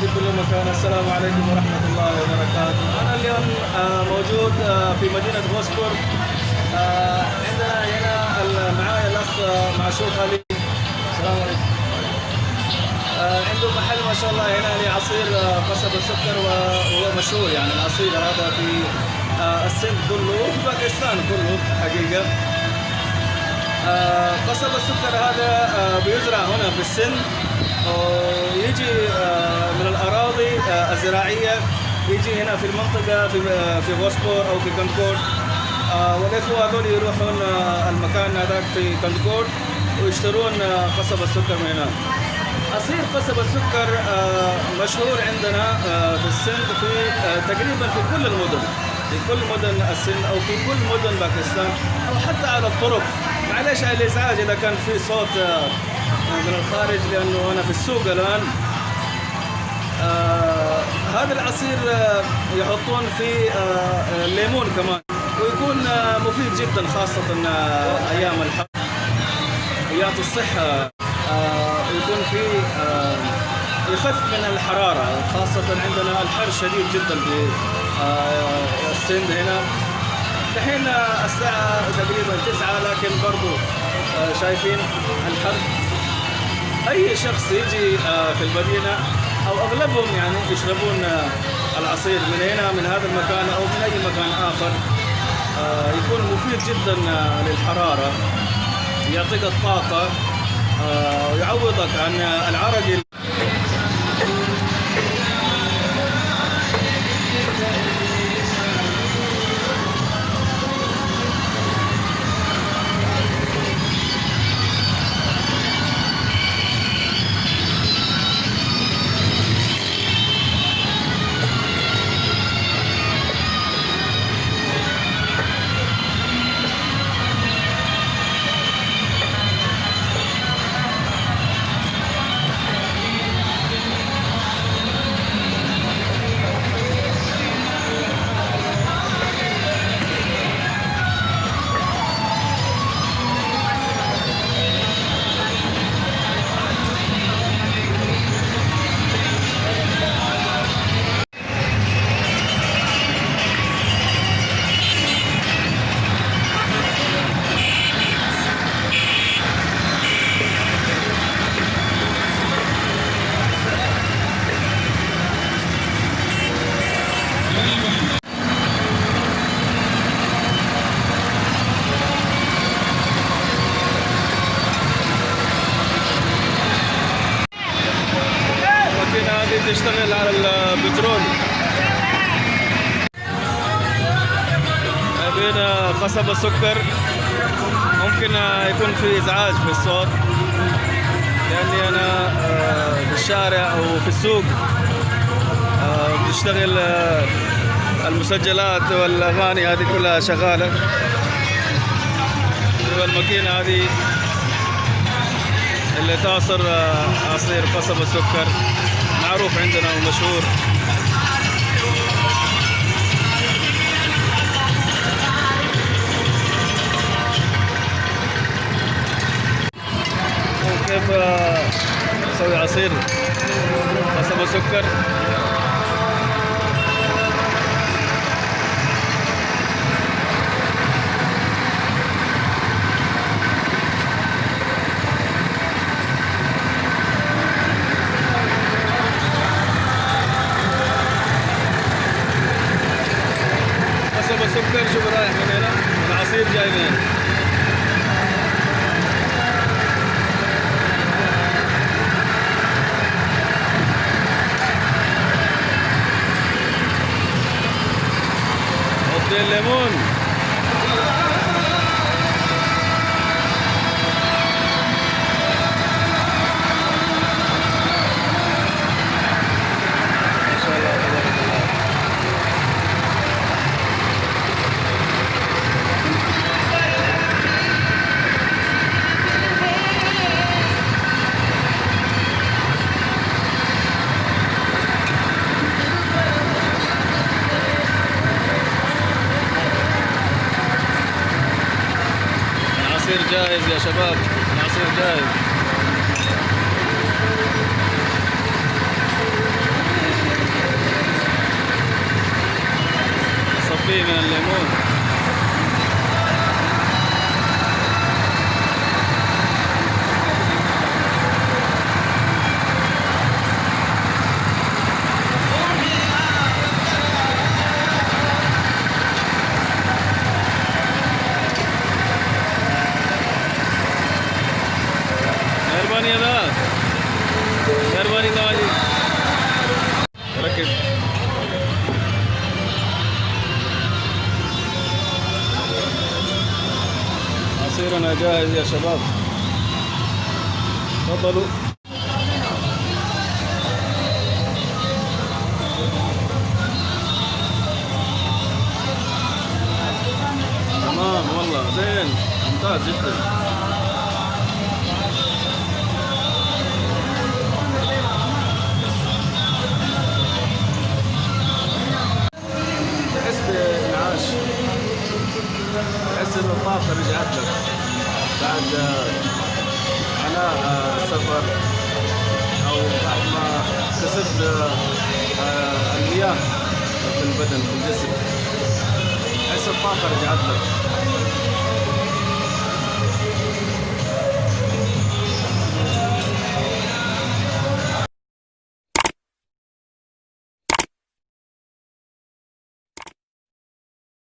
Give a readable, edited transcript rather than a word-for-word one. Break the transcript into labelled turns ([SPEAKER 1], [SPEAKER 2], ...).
[SPEAKER 1] في كل مكان. السلام عليكم ورحمة الله وبركاته. أنا اليوم موجود في مدينة غوسبور. عندنا هنا معايا الأخ معشوق علي. السلام عليكم. عنده محل ما شاء الله هنا لعصير قصب السكر، وهو مشهور يعني العصير هذا في السند كله وفي باكستان كله حقيقة. قصب السكر هذا بيزرع هنا في السند، ويجي من الأراضي الزراعية، يجي هنا في المنطقة في غوسبور أو في كنكور. والإخوة هذول يروحون المكان هذاك في كنكور ويشترون قصب السكر من هنا. عصير قصب السكر مشهور عندنا في السند، في تقريبا في كل المدن، في كل مدن السند أو في كل مدن باكستان، أو حتى على الطرق. معلش على الإزعاج إذا كان في صوت من الخارج، لأنه أنا في السوق الآن. هذا العصير يحطون فيه الليمون كمان، ويكون مفيد جدا خاصة أيام الحر، ويعطي الصحة. ويكون فيه يخف من الحرارة، خاصة عندنا الحر شديد جدا في السند هنا. الحين الساعة تقريبا 9، لكن برضو شايفين الحر. أي شخص يجي في المدينة أو أغلبهم يعني يشربون العصير من هنا، من هذا المكان أو من أي مكان آخر. يكون مفيد جدا للحرارة، يعطيك الطاقة، ويعوضك عن العرق. تشتغل على البترول. بين قصب السكر ممكن يكون في ازعاج في الصوت، لاني انا في الشارع او في السوق بتشتغل المسجلات والاغاني هذه كلها شغاله. والماكينه هذه اللي تعصر عصير قصب السكر معروف عندنا ومشهور. كيف نسوي عصير قصب السكر؟ السكر شوف رايح من هنا، العصير جاي من هنا. حط الليمون. العصير جاهز يا شباب، العصير جاهز. من الليمون. مهرباني يا ناس، مهرباني الله عليك. ركب. عصيرنا جاهز يا شباب، تفضلوا. تمام والله زين ممتاز جدا. تحس بانعاش، تحس ان الطاقة رجعت لك بعد عناء السفر، او بعد ما كسبت المياه في البدن في الجسم، تحس الطاقة رجعت لك.